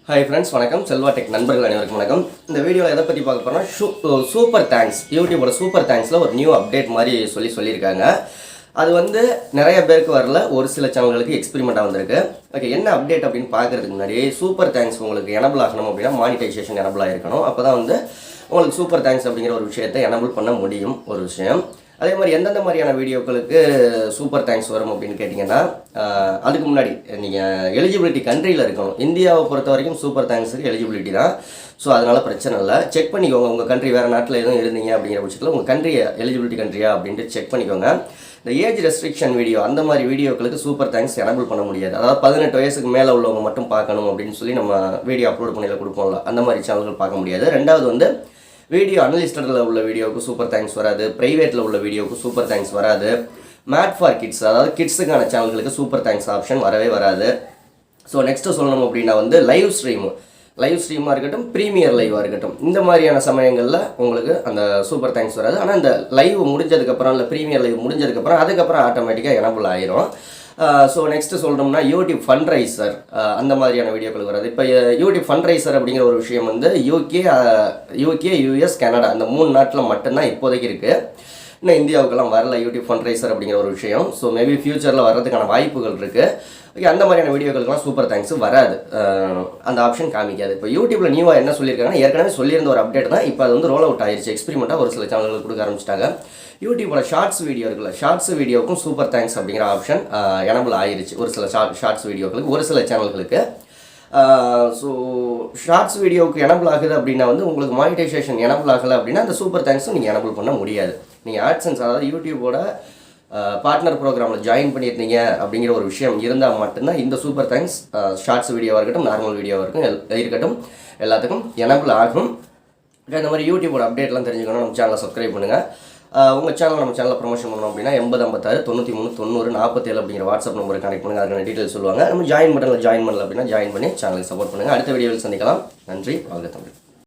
Hi friends, வணக்கம். Selva tech நண்பர்கள் அனைவருக்கும் வணக்கம். இந்த வீடியோவில் எதை பற்றி பார்க்க போகிறோம்னா சூப்பர் தேங்க்ஸ், யூடியூபோட சூப்பர் தேங்க்ஸில் ஒரு நியூ அப்டேட் மாதிரி சொல்லியிருக்காங்க. அது நிறைய பேருக்கு வரல, ஒரு சில சேனல்களுக்கு எக்ஸ்பெரிமெண்ட்டாக வந்திருக்கு. ஓகே, என்ன அப்டேட் அப்படின்னு பார்க்குறதுக்கு முன்னாடி சூப்பர் தேங்க்ஸ் உங்களுக்கு எனபிள் ஆகணும் அப்படின்னா மானிட்டைசேஷன் எனபிள் ஆகிருக்கணும். அப்போ தான் உங்களுக்கு சூப்பர் தேங்க்ஸ் அப்படிங்கிற ஒரு விஷயத்தை எனபிள் பண்ண முடியும். ஒரு விஷயம் அதே மாதிரி எந்தெந்த மாதிரியான வீடியோக்களுக்கு சூப்பர் தேங்க்ஸ் வரும் அப்படின்னு கேட்டிங்கன்னா, அதுக்கு முன்னாடி நீங்கள் எலிஜிபிலிட்டி கண்ட்ரியில் இருக்கணும். இந்தியாவை பொறுத்த வரைக்கும் சூப்பர் தேங்க்ஸுக்கு எலிஜிபிலிட்டி தான். ஸோ அதனால் பிரச்சனை இல்லை. செக் பண்ணிக்கோங்க, உங்கள் கண்ட்ரி வேறு நாட்டில் எதுவும் இருந்தீங்க அப்படிங்கிற பட்சத்தில் உங்கள் கண்ட்ரி எலிஜிபிலிட்டி கண்ட்ரியா அப்படின்ட்டு செக் பண்ணிக்கோங்க. இந்த ஏஜ் ரெஸ்ட்ரிக்ஷன் வீடியோ அந்த மாதிரி வீடியோக்களுக்கு சூப்பர் தேங்க்ஸ் எனபிள் பண்ண முடியாது. அதாவது 18 வயசுக்கு மேலே உள்ளவங்க மட்டும் பார்க்கணும் அப்படின்னு சொல்லி நம்ம வீடியோ அப்லோட் பண்ணியில் கொடுப்போம்ல, அந்த மாதிரி சேனல்கள் பார்க்க முடியாது. ரெண்டாவது வீடியோ அனலிஸ்டரில் உள்ள வீடியோவுக்கு சூப்பர் தேங்க்ஸ் வராது. ப்ரைவேட்டில் உள்ள வீடியோவுக்கு சூப்பர் தேங்க்ஸ் வராது. மேட் ஃபார் கிட்ஸ், அதாவது கிட்ஸுக்கான சேனல்களுக்கு சூப்பர் தேங்க்ஸ் ஆப்ஷன் வரவே வராது. ஸோ நெக்ஸ்ட்டு சொல்லணும் அப்படின்னா லைவ் ஸ்ட்ரீமாக இருக்கட்டும், ப்ரீமியர் லைவாக இருக்கட்டும், இந்த மாதிரியான சமயங்களில் உங்களுக்கு அந்த சூப்பர் தேங்க்ஸ் வராது. ஆனால் இந்த லைவ் முடிஞ்சதுக்கப்புறம் இல்லை ப்ரீமியர் லைவ் முடிஞ்சதுக்கப்புறம் அதுக்கப்புறம் ஆட்டோமேட்டிக்காக எனபிள் ஆயிரும். ஸோ நெக்ஸ்ட்டு சொல்கிறோம்னா யூடியூப் ஃபண்ட்ரைசர் அந்த மாதிரியான வீடியோக்கள் வராது. இப்போ யூடியூப் ஃபண்ட்ரைசர் அப்படிங்கிற ஒரு விஷயம் யூகே, யூஎஸ், கனடா இந்த 3 நாட்டில் மட்டும்தான் இப்போதைக்கு இருக்குது. இன்னும் இந்தியாவுக்கெல்லாம் வரல யூடியூப் ஃபண்ட்ரைசர் அப்படிங்கிற ஒரு விஷயம். ஸோ மேபி ஃபியூச்சரில் வர்றதுக்கான வாய்ப்புகள் இருக்குது. ஓகே, அந்த மாதிரியான வீடியோக்களுக்கெல்லாம் சூப்பர் தேங்க்ஸ் வராது, அந்த ஆப்ஷன் காமிக்காது. இப்போ யூடியூப்பில் நியூவாக என்ன சொல்லியிருக்காங்கன்னா, ஏற்கனவே சொல்லியிருந்த ஒரு அப்டேட் தான், இப்போ அது ரோல் அவுட் ஆயிடுச்சு. எக்ஸ்பெரிமெண்ட்டாக ஒரு சில சேனல்கள் கொடுக்க ஆரம்பிச்சிட்டாங்க. யூடியூப்போட ஷார்ட்ஸ் வீடியோ இருக்குல்ல, ஷார்ட்ஸ் வீடியோவுக்கும் சூப்பர் தேங்க்ஸ் அப்படிங்கிற ஆப்ஷன் எனபிள் ஆயிடுச்சு ஒரு சில ஷார்ட்ஸ் வீடியோக்களுக்கு, ஒரு சில சேனல்களுக்கு. ஸோ ஷார்ட்ஸ் வீடியோவுக்கு எனபிள் ஆகுது அப்படின்னா உங்களுக்கு மானிட்டைசேஷன் எனபிள் ஆகலை அப்படின்னா அந்த சூப்பர் தேங்க்ஸும் நீங்கள் எனபிள் பண்ண முடியாது. நீங்கள் ஆட்சன்ஸ், அதாவது யூடியூபோட பார்ட்னர் ப்ரோக்ராமில் ஜாயின் பண்ணியிருந்தீங்க அப்படிங்கிற ஒரு விஷயம் இருந்தால் மட்டும்தான் இந்த சூப்பர் தேங்க்ஸ் ஷார்ட்ஸ் வீடியோவாக இருக்கட்டும், நார்மல் வீடியோவாக இருக்கட்டும் எல்லாத்துக்கும் எனபிள் ஆகும். இந்த மாதிரி யூடியூபோட அப்டேட்லாம் தெரிஞ்சுக்கணும், நம்ம சேனலை சப்ஸ்கிரைப் பண்ணுங்கள். உங்கள் சேனல் நம்ம சேனலில் ப்ரொமோஷன் பண்ணணும் அப்படின்னா 8056 93 90 47 அப்படிங்கிற வாட்ஸ்அப் நம்பருக்கு கனெக்ட் பண்ணுங்கள். அதுக்கான டீட்டெயில்ஸ் சொல்லுவாங்க. நம்ம ஜாயின் பண்ணல அப்படின்னா ஜாயின் பண்ணி சேனலுக்கு சப்போர்ட் பண்ணுங்கள். அடுத்த வீடியோவில் சந்திக்கலாம். நன்றி. வாழ்க தமிழ்.